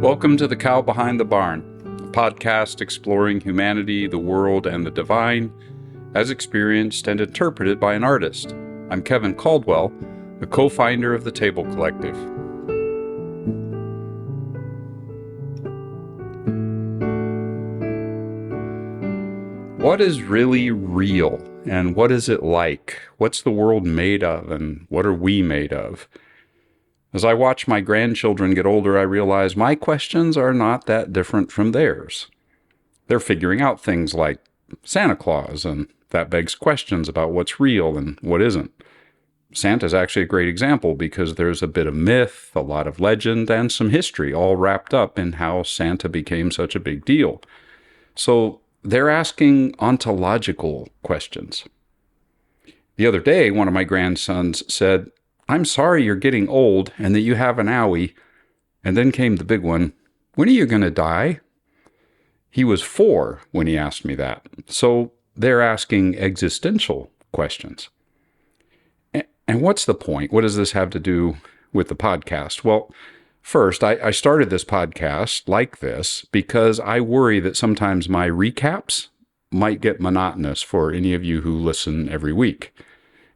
Welcome to The Cow Behind the Barn, a podcast exploring humanity, the world, and the divine, as experienced and interpreted by an artist. I'm Kevin Caldwell, the co-founder of the Table Collective. What is really real, and what is it like? What's the world made of, and what are we made of? As I watch my grandchildren get older, I realize my questions are not that different from theirs. They're figuring out things like Santa Claus, and that begs questions about what's real and what isn't. Santa's actually a great example because there's a bit of myth, a lot of legend, and some history all wrapped up in how Santa became such a big deal. So they're asking ontological questions. The other day, one of my grandsons said, "I'm sorry you're getting old and that you have an owie." And then came the big one, "When are you going to die?" He was 4 when he asked me that. So they're asking existential questions. And what's the point? What does this have to do with the podcast? Well, first, I started this podcast like this because I worry that sometimes my recaps might get monotonous for any of you who listen every week.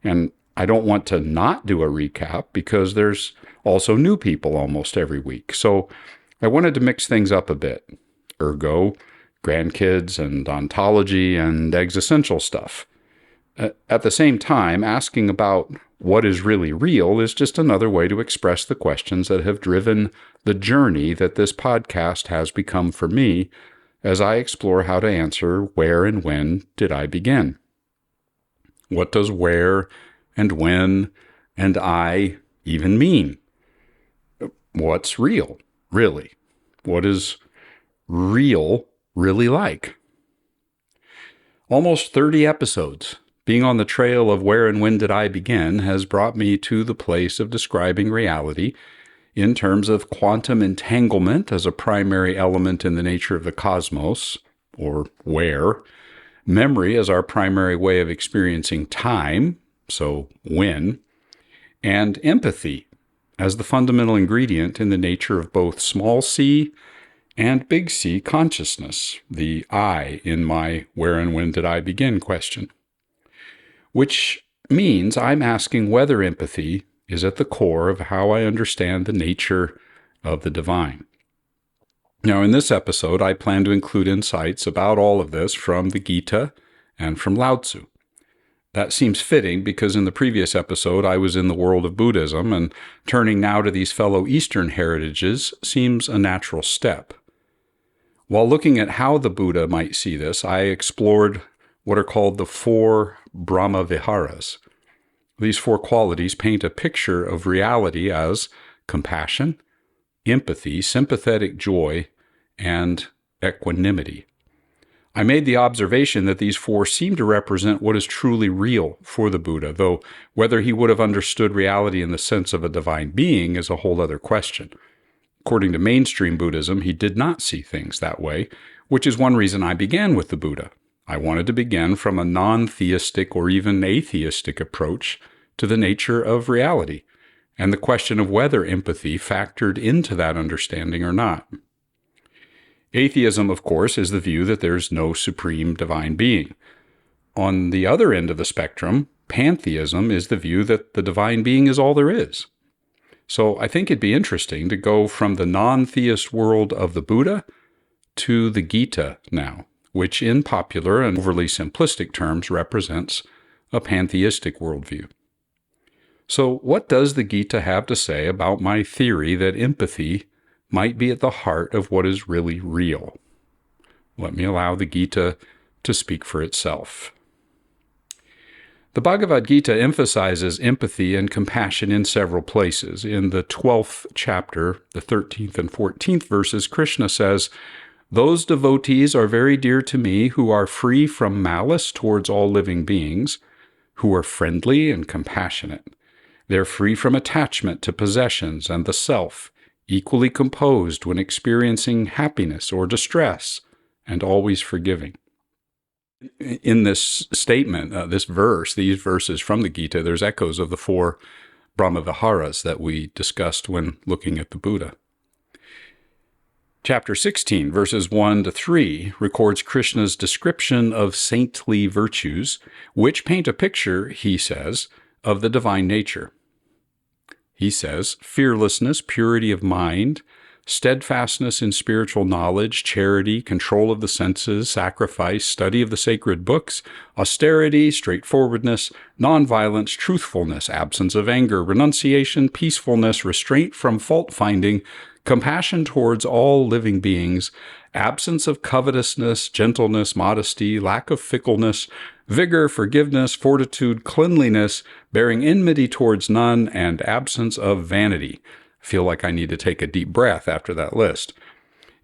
And I don't want to not do a recap because there's also new people almost every week. So I wanted to mix things up a bit. Ergo, grandkids and ontology and existential stuff. At the same time, asking about what is really real is just another way to express the questions that have driven the journey that this podcast has become for me as I explore how to answer where and when did I begin. What does where and when and I even mean? What's real, really? What is real really like? Almost 30 episodes, being on the trail of where and when did I begin, has brought me to the place of describing reality in terms of quantum entanglement as a primary element in the nature of the cosmos, or where, memory as our primary way of experiencing time, so when, and empathy as the fundamental ingredient in the nature of both small c and big C consciousness, the I in my where and when did I begin question. Which means I'm asking whether empathy is at the core of how I understand the nature of the divine. Now, in this episode, I plan to include insights about all of this from the Gita and from Lao Tzu. That seems fitting because in the previous episode I was in the world of Buddhism, and turning now to these fellow Eastern heritages seems a natural step. While looking at how the Buddha might see this, I explored what are called the 4 Brahma Viharas. These 4 qualities paint a picture of reality as compassion, empathy, sympathetic joy, and equanimity. I made the observation that these 4 seem to represent what is truly real for the Buddha, though whether he would have understood reality in the sense of a divine being is a whole other question. According to mainstream Buddhism, he did not see things that way, which is one reason I began with the Buddha. I wanted to begin from a non-theistic or even atheistic approach to the nature of reality, and the question of whether empathy factored into that understanding or not. Atheism, of course, is the view that there's no supreme divine being. On the other end of the spectrum, pantheism is the view that the divine being is all there is. So I think it'd be interesting to go from the non-theist world of the Buddha to the Gita now, which in popular and overly simplistic terms represents a pantheistic worldview. So what does the Gita have to say about my theory that empathy might be at the heart of what is really real? Let me allow the Gita to speak for itself. The Bhagavad Gita emphasizes empathy and compassion in several places. In the 12th chapter, the 13th and 14th verses, Krishna says, "Those devotees are very dear to me who are free from malice towards all living beings, who are friendly and compassionate. They're free from attachment to possessions and the self, equally composed when experiencing happiness or distress, and always forgiving." In this statement, this verse, these verses from the Gita, there's echoes of the 4 Brahma Viharas that we discussed when looking at the Buddha. Chapter 16, verses 1 to 3, records Krishna's description of saintly virtues, which paint a picture, he says, of the divine nature. He says, fearlessness, purity of mind, steadfastness in spiritual knowledge, charity, control of the senses, sacrifice, study of the sacred books, austerity, straightforwardness, nonviolence, truthfulness, absence of anger, renunciation, peacefulness, restraint from fault-finding, compassion towards all living beings, absence of covetousness, gentleness, modesty, lack of fickleness, vigor, forgiveness, fortitude, cleanliness, bearing enmity towards none, and absence of vanity. I feel like I need to take a deep breath after that list.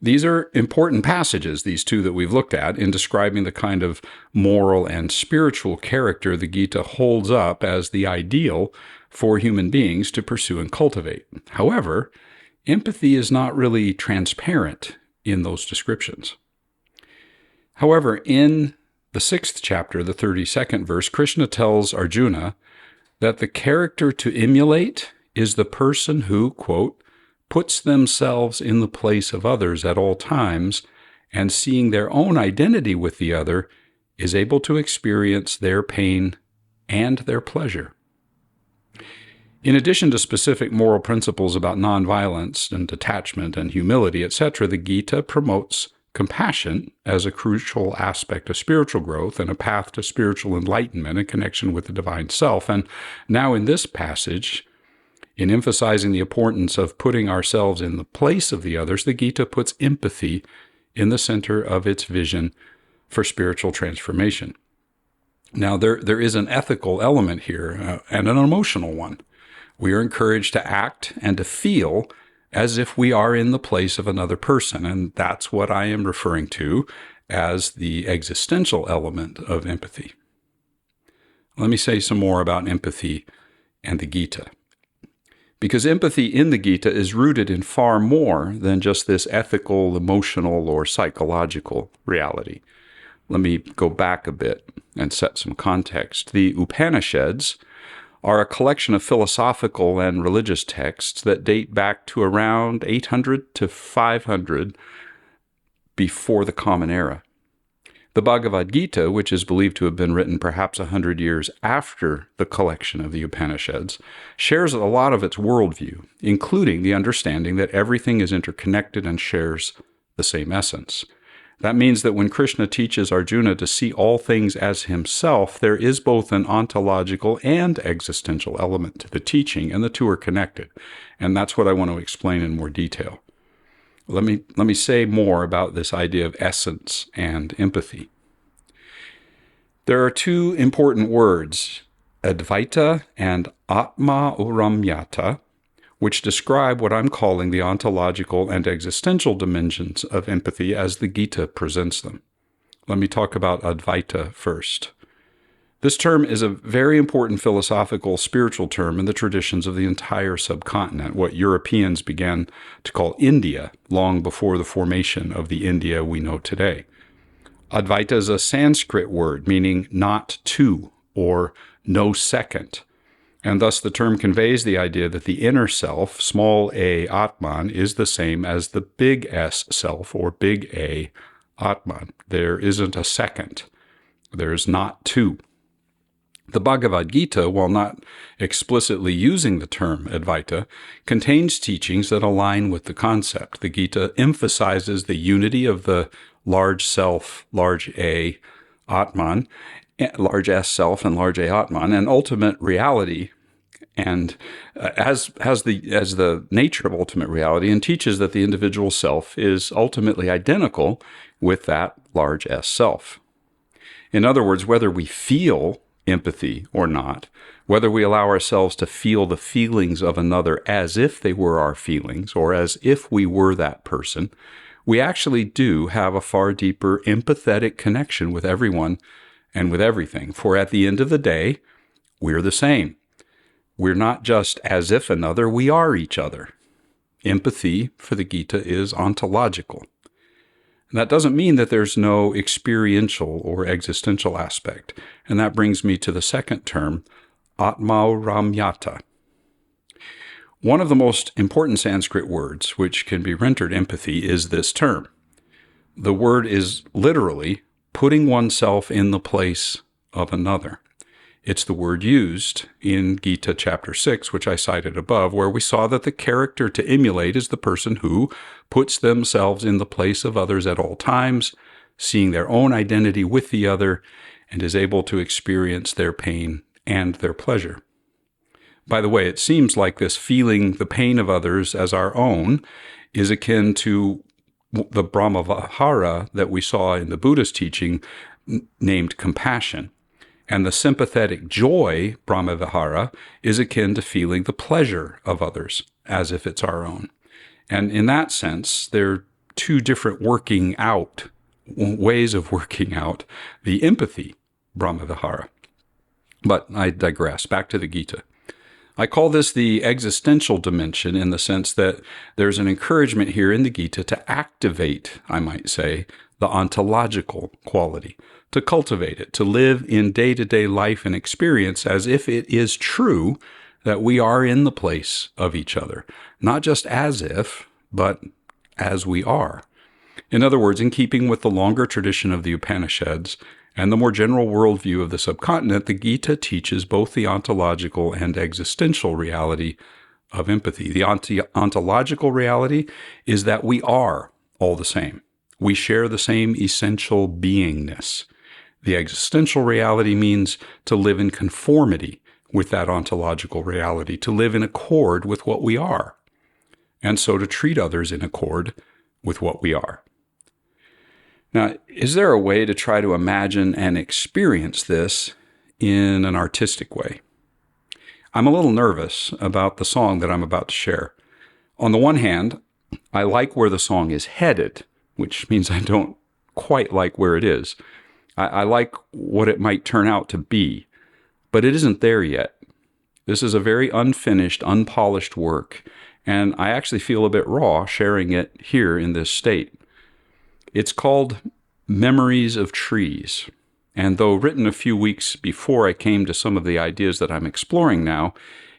These are important passages, these two that we've looked at, in describing the kind of moral and spiritual character the Gita holds up as the ideal for human beings to pursue and cultivate. However, empathy is not really transparent in those descriptions. However, in the 6th chapter, the 32nd verse, Krishna tells Arjuna that the character to emulate is the person who, quote, puts themselves in the place of others at all times, and seeing their own identity with the other, is able to experience their pain and their pleasure. In addition to specific moral principles about nonviolence and detachment and humility, etc., the Gita promotes compassion as a crucial aspect of spiritual growth and a path to spiritual enlightenment and connection with the divine self. And now in this passage, in emphasizing the importance of putting ourselves in the place of the others, the Gita puts empathy in the center of its vision for spiritual transformation. Now, there is an ethical element here and an emotional one. We are encouraged to act and to feel as if we are in the place of another person, and that's what I am referring to as the existential element of empathy. Let me say some more about empathy and the Gita. Because empathy in the Gita is rooted in far more than just this ethical, emotional, or psychological reality. Let me go back a bit and set some context. The Upanishads are a collection of philosophical and religious texts that date back to around 800 to 500 before the Common Era. The Bhagavad Gita, which is believed to have been written perhaps 100 years after the collection of the Upanishads, shares a lot of its worldview, including the understanding that everything is interconnected and shares the same essence. That means that when Krishna teaches Arjuna to see all things as himself, there is both an ontological and existential element to the teaching, and the two are connected. And that's what I want to explain in more detail. Let me say more about this idea of essence and empathy. There are two important words, Advaita and Atma Uramyata, which describe what I'm calling the ontological and existential dimensions of empathy as the Gita presents them. Let me talk about Advaita first. This term is a very important philosophical, spiritual term in the traditions of the entire subcontinent, what Europeans began to call India long before the formation of the India we know today. Advaita is a Sanskrit word meaning not two or no second. And thus the term conveys the idea that the inner self, small a Atman, is the same as the big S self, or big A Atman. There isn't a second. There's not two. The Bhagavad Gita, while not explicitly using the term Advaita, contains teachings that align with the concept. The Gita emphasizes the unity of the large self, large A Atman, large S self and large A Atman, and ultimate reality, and as the nature of ultimate reality, and teaches that the individual self is ultimately identical with that large S self. In other words, whether we feel empathy or not, whether we allow ourselves to feel the feelings of another as if they were our feelings, or as if we were that person, we actually do have a far deeper empathetic connection with everyone and with everything. For at the end of the day, we're the same. We're not just as if another, we are each other. Empathy for the Gita is ontological. And that doesn't mean that there's no experiential or existential aspect. And that brings me to the second term, Atma Ramyata. One of the most important Sanskrit words, which can be rendered empathy, is this term. The word is literally putting oneself in the place of another. It's the word used in Gita chapter 6, which I cited above, where we saw that the character to emulate is the person who puts themselves in the place of others at all times, seeing their own identity with the other, and is able to experience their pain and their pleasure. By the way, it seems like this feeling the pain of others as our own is akin to the Brahmavihara that we saw in the Buddhist teaching named compassion. And the sympathetic joy, Brahmavihara, is akin to feeling the pleasure of others as if it's our own. And in that sense, they're two different ways of working out the empathy, Brahmavihara. But I digress. Back to the Gita. I call this the existential dimension in the sense that there's an encouragement here in the Gita to activate, I might say, the ontological quality, to cultivate it, to live in day-to-day life and experience as if it is true that we are in the place of each other, not just as if, but as we are. In other words, in keeping with the longer tradition of the Upanishads and the more general worldview of the subcontinent, the Gita teaches both the ontological and existential reality of empathy. The ontological reality is that we are all the same. We share the same essential beingness. The existential reality means to live in conformity with that ontological reality, to live in accord with what we are, and so to treat others in accord with what we are. Now, is there a way to try to imagine and experience this in an artistic way? I'm a little nervous about the song that I'm about to share. On the one hand, I like where the song is headed, which means I don't quite like where it is. I like what it might turn out to be, but it isn't there yet. This is a very unfinished, unpolished work, and I actually feel a bit raw sharing it here in this state. It's called Memories of Trees, and though written a few weeks before I came to some of the ideas that I'm exploring now,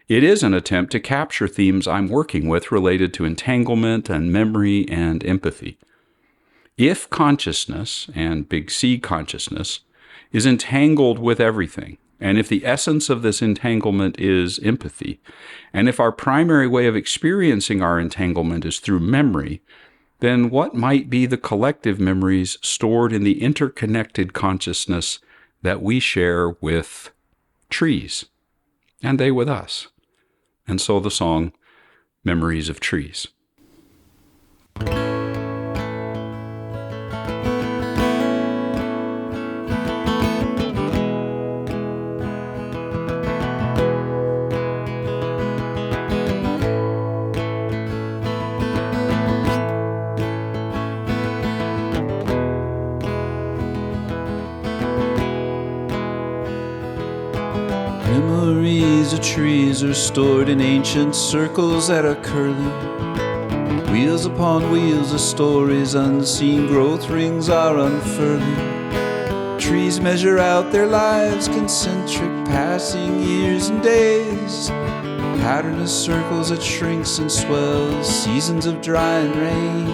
it is an attempt to capture themes I'm working with related to entanglement and memory and empathy. If consciousness, and big C consciousness, is entangled with everything, and if the essence of this entanglement is empathy, and if our primary way of experiencing our entanglement is through memory, then what might be the collective memories stored in the interconnected consciousness that we share with trees, and they with us? And so the song, Memories of Trees. Memories of trees are stored in ancient circles that are curling. Wheels upon wheels of stories, unseen growth rings are unfurling. Trees measure out their lives, concentric, passing years and days. Pattern of circles that shrinks and swells, seasons of dry and rain.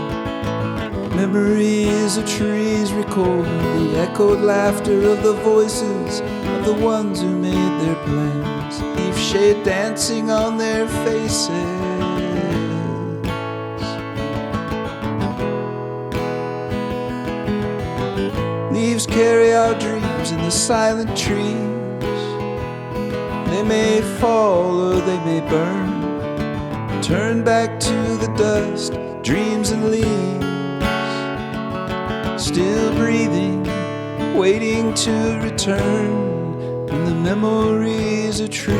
Memories of trees record the echoed laughter of the voices of the ones who made their plans, leaf shade dancing on their faces. Leaves carry our dreams in the silent trees. They may fall or they may burn, turn back to the dust, dreams and leaves. Still breathing, waiting to return in the memories of trees.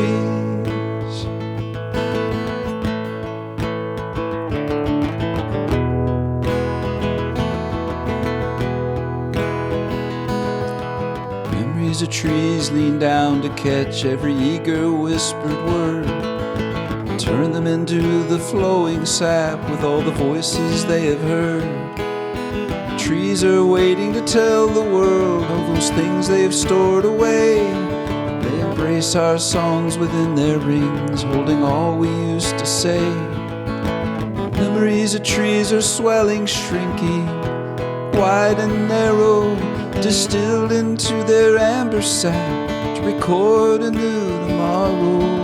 Memories of trees lean down to catch every eager whispered word, turn them into the flowing sap with all the voices they have heard. Trees are waiting to tell the world all those things they've stored away. They embrace place our songs within their rings, holding all we used to say. Memories of trees are swelling, shrinking, wide and narrow, distilled into their amber sap to record a new tomorrow.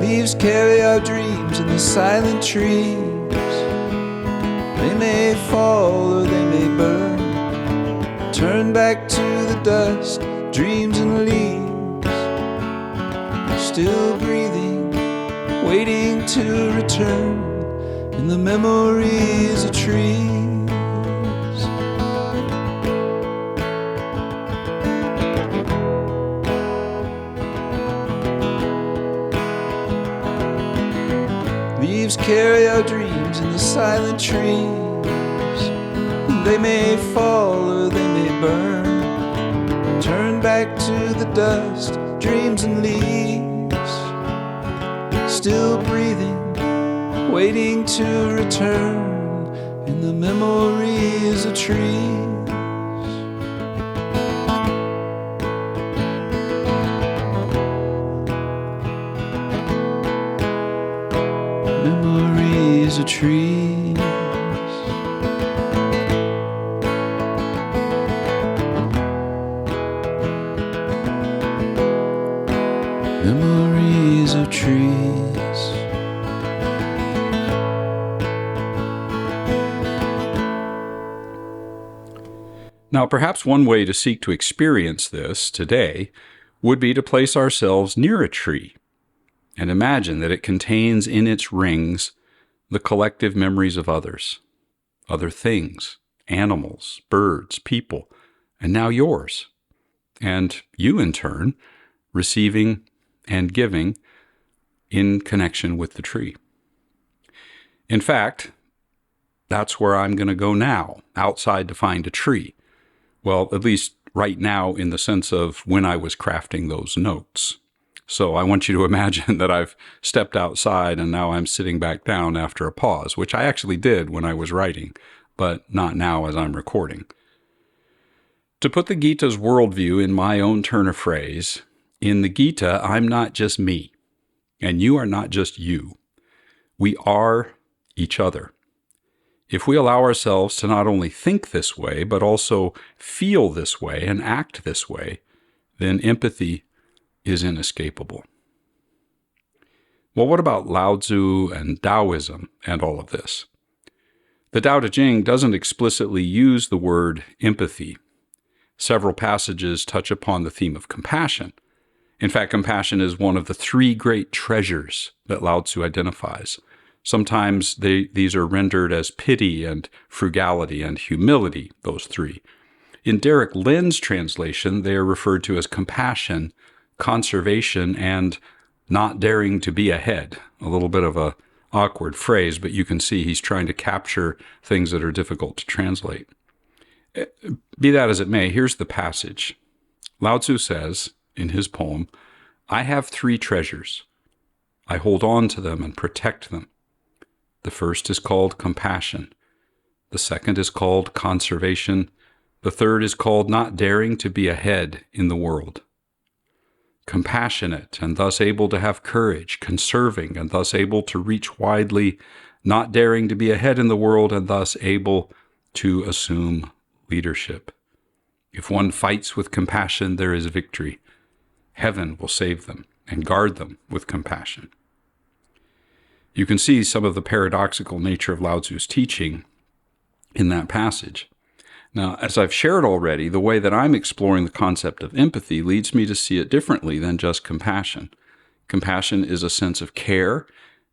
Leaves carry our dreams in the silent trees. They may fall or they may burn, turn back to the dust, dreams and leaves, still breathing, waiting to return in the memories of trees. Leaves carry our dreams in the silent trees. They may fall or they may burn, turn back to the dust, dreams and leaves, still breathing, waiting to return in the memories of trees. Memories of trees. Memories of trees. Now, perhaps one way to seek to experience this today would be to place ourselves near a tree and imagine that it contains in its rings the collective memories of others, other things, animals, birds, people, and now yours. And you, in turn, receiving and giving in connection with the tree. In fact, that's where I'm going to go now, outside to find a tree. Well, at least right now in the sense of when I was crafting those notes. So I want you to imagine that I've stepped outside and now I'm sitting back down after a pause, which I actually did when I was writing, but not now as I'm recording. To put the Gita's worldview in my own turn of phrase, in the Gita, I'm not just me, and you are not just you. We are each other. If we allow ourselves to not only think this way, but also feel this way and act this way, then empathy is inescapable. Well, what about Lao Tzu and Taoism and all of this? The Tao Te Ching doesn't explicitly use the word empathy. Several passages touch upon the theme of compassion. In fact, compassion is one of the three great treasures that Lao Tzu identifies. Sometimes these are rendered as pity and frugality and humility, those three. In Derek Lynn's translation, they are referred to as compassion, conservation, and not daring to be ahead. A little bit of an awkward phrase, but you can see he's trying to capture things that are difficult to translate. Be that as it may, here's the passage. Lao Tzu says, in his poem, I have three treasures. I hold on to them and protect them. The first is called compassion. The second is called conservation. The third is called not daring to be ahead in the world. Compassionate and thus able to have courage, conserving and thus able to reach widely, not daring to be ahead in the world and thus able to assume leadership. If one fights with compassion, there is victory. Heaven will save them and guard them with compassion. You can see some of the paradoxical nature of Lao Tzu's teaching in that passage. Now, as I've shared already, the way that I'm exploring the concept of empathy leads me to see it differently than just compassion. Compassion is a sense of care,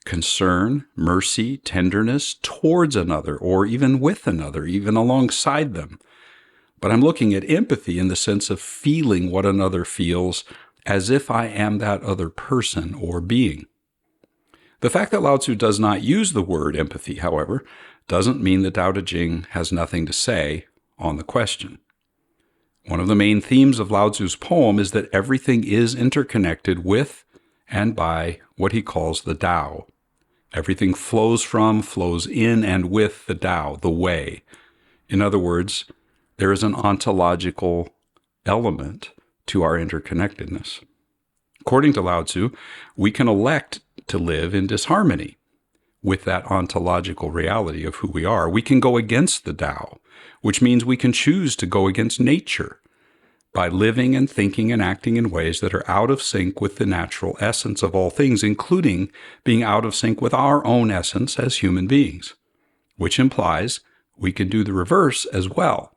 concern, mercy, tenderness towards another, or even with another, even alongside them. But I'm looking at empathy in the sense of feeling what another feels as if I am that other person or being. The fact that Lao Tzu does not use the word empathy, however, doesn't mean the Tao Te Ching has nothing to say on the question. One of the main themes of Lao Tzu's poem is that everything is interconnected with and by what he calls the Tao. Everything flows from, flows in, and with the Tao, the way. In other words, there is an ontological element to our interconnectedness. According to Lao Tzu, we can elect to live in disharmony with that ontological reality of who we are. We can go against the Tao, which means we can choose to go against nature by living and thinking and acting in ways that are out of sync with the natural essence of all things, including being out of sync with our own essence as human beings, which implies we can do the reverse as well.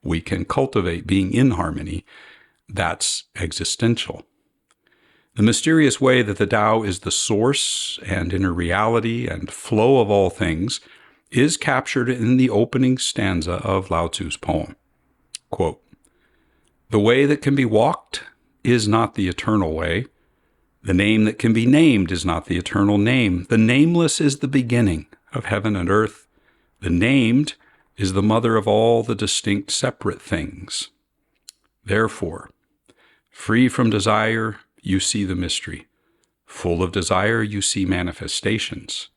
We can cultivate being in harmony. That's existential. The mysterious way that the Tao is the source and inner reality and flow of all things is captured in the opening stanza of Lao Tzu's poem. Quote, "The way that can be walked is not the eternal way. The name that can be named is not the eternal name. The nameless is the beginning of heaven and earth. The named is the mother of all the distinct separate things. Therefore, free from desire, you see the mystery. Full of desire, you see manifestations.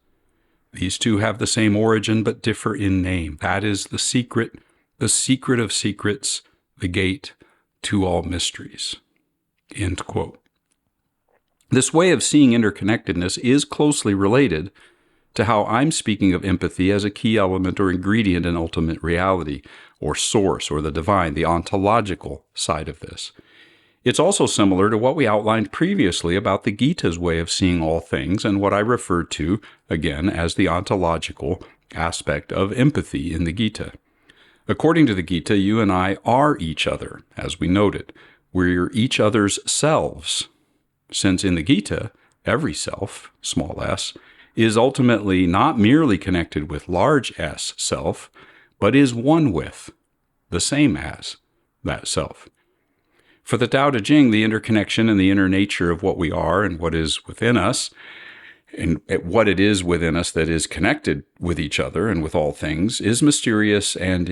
These two have the same origin but differ in name. That is the secret of secrets, the gate to all mysteries." End quote. This way of seeing interconnectedness is closely related to how I'm speaking of empathy as a key element or ingredient in ultimate reality, or source, or the divine, the ontological side of this. It's also similar to what we outlined previously about the Gita's way of seeing all things and what I referred to, again, as the ontological aspect of empathy in the Gita. According to the Gita, you and I are each other, as we noted. We're each other's selves, since in the Gita, every self, small s, is ultimately not merely connected with large S self, but is one with, the same as, that self. For the Tao Te Ching, the interconnection and the inner nature of what we are and what is within us, and what it is within us that is connected with each other and with all things, is mysterious and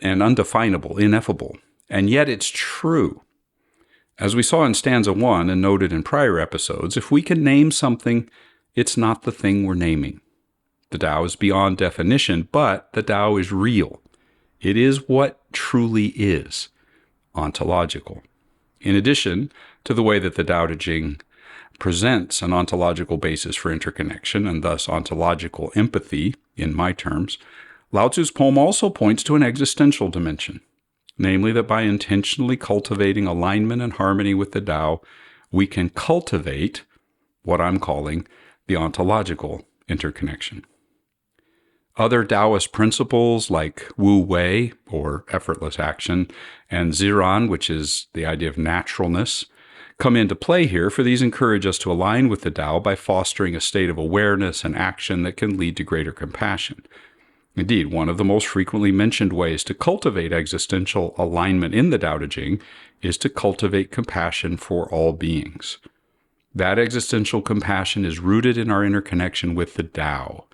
undefinable, ineffable. And yet it's true. As we saw in stanza 1 and noted in prior episodes, if we can name something, it's not the thing we're naming. The Tao is beyond definition, but the Tao is real. It is what truly is, ontological. In addition to the way that the Tao Te Ching presents an ontological basis for interconnection and thus ontological empathy, in my terms, Lao Tzu's poem also points to an existential dimension, namely that by intentionally cultivating alignment and harmony with the Tao, we can cultivate what I'm calling the ontological interconnection. Other Taoist principles like Wu Wei, or effortless action, and Ziran, which is the idea of naturalness, come into play here, for these encourage us to align with the Tao by fostering a state of awareness and action that can lead to greater compassion. Indeed, one of the most frequently mentioned ways to cultivate existential alignment in the Tao Te Ching is to cultivate compassion for all beings. That existential compassion is rooted in our interconnection with the Tao.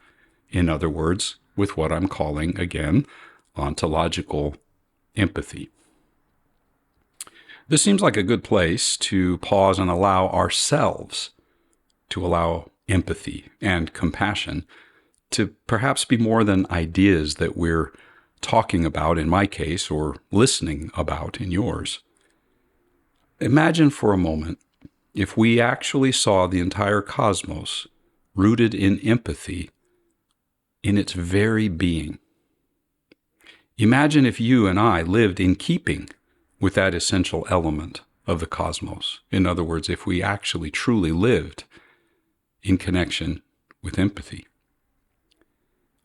In other words, with what I'm calling, again, ontological empathy. This seems like a good place to pause and allow ourselves to allow empathy and compassion to perhaps be more than ideas that we're talking about in my case or listening about in yours. Imagine for a moment if we actually saw the entire cosmos rooted in empathy in its very being. Imagine if you and I lived in keeping with that essential element of the cosmos. In other words, if we actually truly lived in connection with empathy.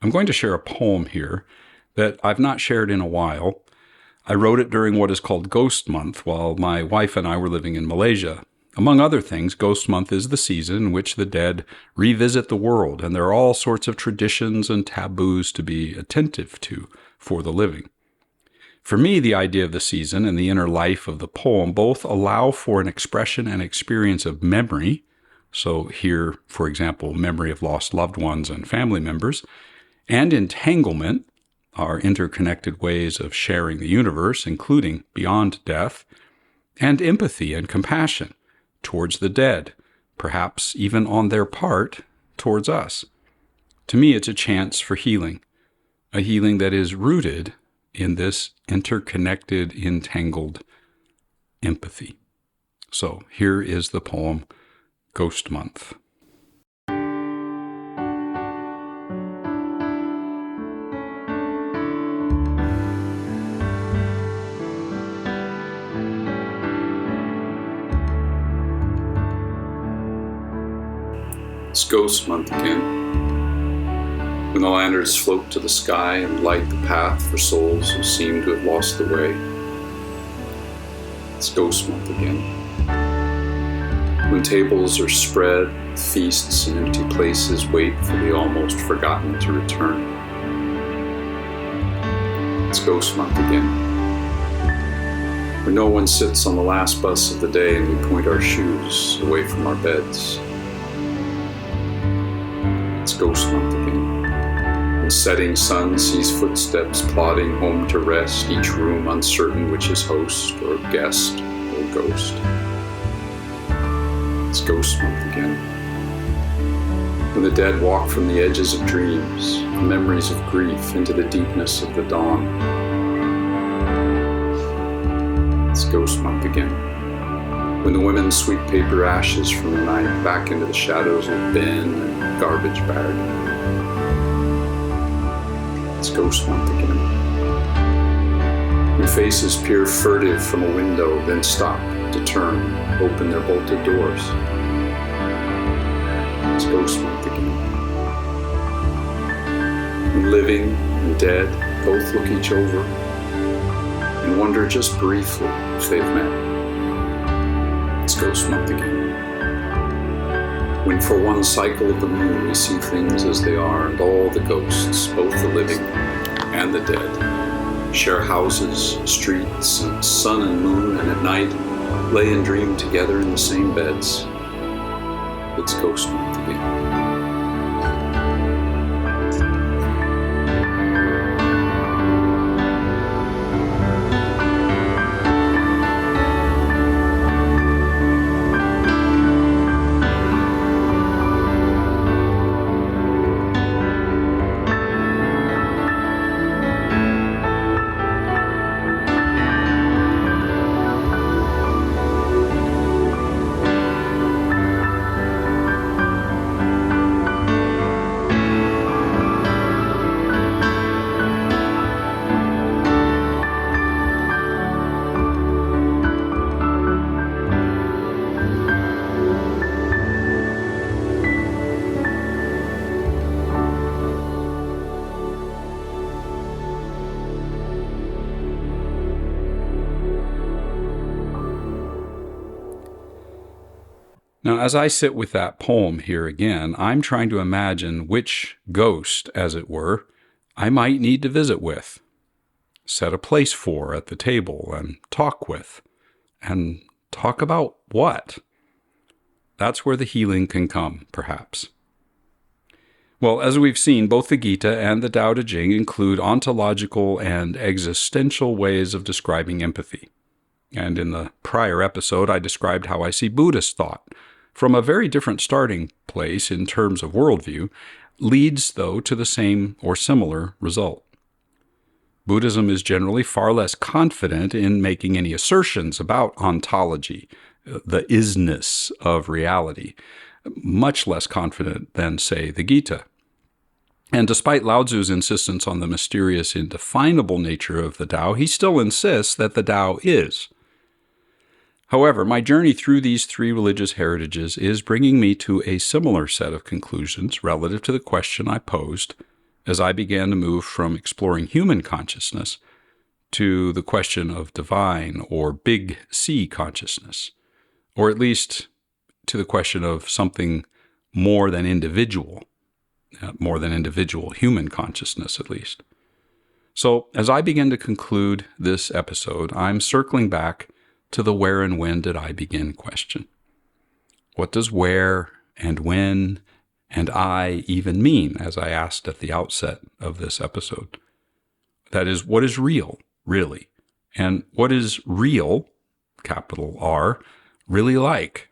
I'm going to share a poem here that I've not shared in a while. I wrote it during what is called Ghost Month while my wife and I were living in Malaysia. Among other things, Ghost Month is the season in which the dead revisit the world, and there are all sorts of traditions and taboos to be attentive to for the living. For me, the idea of the season and the inner life of the poem both allow for an expression and experience of memory. So here, for example, memory of lost loved ones and family members, and entanglement, our interconnected ways of sharing the universe, including beyond death, and empathy and compassion towards the dead, perhaps even on their part towards us. To me, it's a chance for healing, a healing that is rooted in this interconnected, entangled empathy. So here is the poem, Ghost Month. It's Ghost Month again, when the lanterns float to the sky and light the path for souls who seem to have lost the way. It's Ghost Month again, when tables are spread, feasts and empty places wait for the almost forgotten to return. It's Ghost Month again, when no one sits on the last bus of the day and we point our shoes away from our beds. It's Ghost Month again, when setting sun sees footsteps plodding home to rest, each room uncertain which is host or guest or ghost. It's Ghost Month again, when the dead walk from the edges of dreams, memories of grief into the deepness of the dawn. It's Ghost Month again, when the women sweep paper ashes from the night back into the shadows of bin and garbage bag. It's Ghost Month again, when faces peer furtive from a window, then stop to turn, open their bolted doors. It's Ghost Month again, when living and dead both look each over and wonder just briefly if they've met. It's Ghost Month again, when for one cycle of the moon we see things as they are, and all the ghosts, both the living and the dead, share houses, streets, and sun and moon, and at night lay and dream together in the same beds. It's Ghost Month again. Now, as I sit with that poem here again, I'm trying to imagine which ghost, as it were, I might need to visit with, set a place for at the table, and talk with. And talk about what? That's where the healing can come, perhaps. Well, as we've seen, both the Gita and the Tao Te Ching include ontological and existential ways of describing empathy. And in the prior episode, I described how I see Buddhist thought, from a very different starting place in terms of worldview, leads, though, to the same or similar result. Buddhism is generally far less confident in making any assertions about ontology, the isness of reality, much less confident than, say, the Gita. And despite Lao Tzu's insistence on the mysterious, indefinable nature of the Tao, he still insists that the Tao is. However, my journey through these three religious heritages is bringing me to a similar set of conclusions relative to the question I posed as I began to move from exploring human consciousness to the question of divine or big C consciousness, or at least to the question of something more than individual human consciousness at least. So as I begin to conclude this episode, I'm circling back to the where and when did I begin question. What does where and when and I even mean, as I asked at the outset of this episode? That is, what is real, really? And what is real, capital R, really like?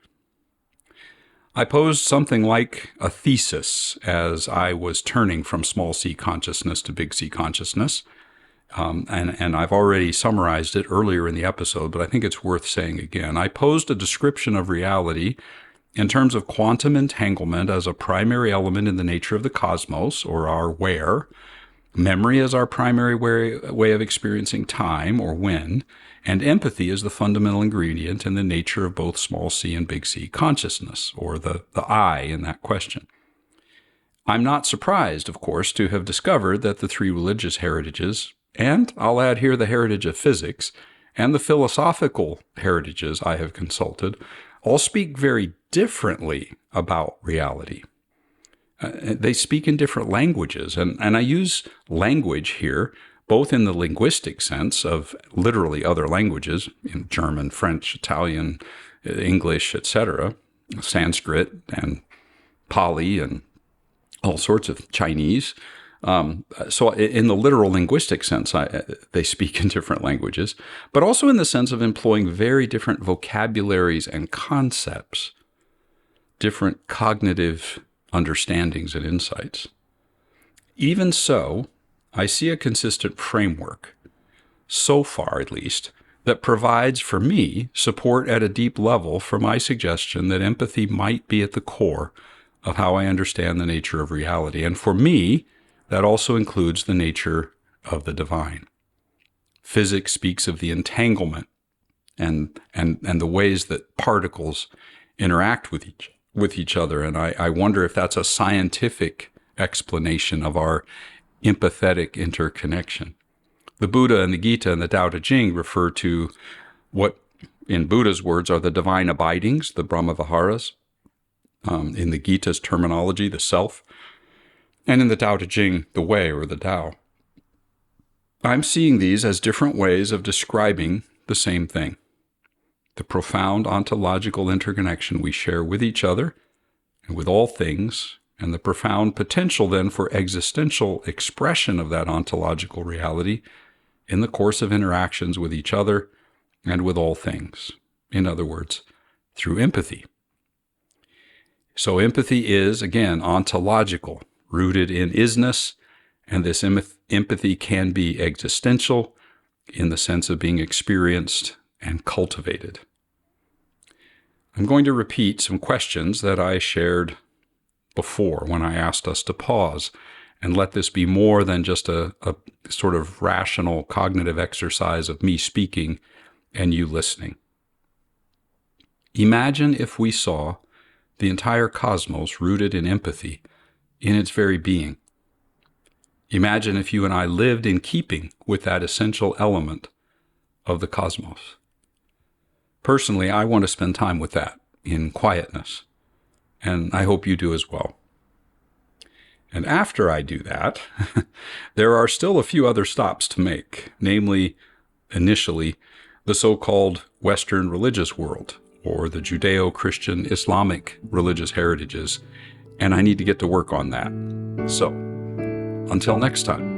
I posed something like a thesis as I was turning from small c consciousness to big C consciousness. and I've already summarized it earlier in the episode, but I think it's worth saying again. I posed a description of reality in terms of quantum entanglement as a primary element in the nature of the cosmos, or our where, memory as our primary way of experiencing time, or when, and empathy as the fundamental ingredient in the nature of both small c and big C consciousness, or the I in that question. I'm not surprised, of course, to have discovered that the three religious heritages, and I'll add here the heritage of physics, and the philosophical heritages I have consulted, all speak very differently about reality. They speak in different languages, and I use language here both in the linguistic sense of literally other languages, in German, French, Italian, English, etc., Sanskrit and Pali and all sorts of Chinese. So in the literal linguistic sense, they speak in different languages, but also in the sense of employing very different vocabularies and concepts, different cognitive understandings and insights. Even so, I see a consistent framework, so far at least, that provides for me support at a deep level for my suggestion that empathy might be at the core of how I understand the nature of reality. And for me, that also includes the nature of the divine. Physics speaks of the entanglement and the ways that particles interact with each other. And I wonder if that's a scientific explanation of our empathetic interconnection. The Buddha and the Gita and the Tao Te Ching refer to what, in Buddha's words, are the divine abidings, the Brahmaviharas. In the Gita's terminology, the self. And in the Tao Te Ching, the way, or the Tao. I'm seeing these as different ways of describing the same thing. The profound ontological interconnection we share with each other and with all things, and the profound potential then for existential expression of that ontological reality in the course of interactions with each other and with all things. In other words, through empathy. So empathy is, again, ontological, rooted in isness, and this empathy can be existential in the sense of being experienced and cultivated. I'm going to repeat some questions that I shared before when I asked us to pause and let this be more than just a sort of rational cognitive exercise of me speaking and you listening. Imagine if we saw the entire cosmos rooted in empathy in its very being. Imagine if you and I lived in keeping with that essential element of the cosmos. Personally, I want to spend time with that in quietness, and I hope you do as well. And after I do that, there are still a few other stops to make, namely, initially, the so-called Western religious world, or the Judeo-Christian Islamic religious heritages, and I need to get to work on that. So, until next time.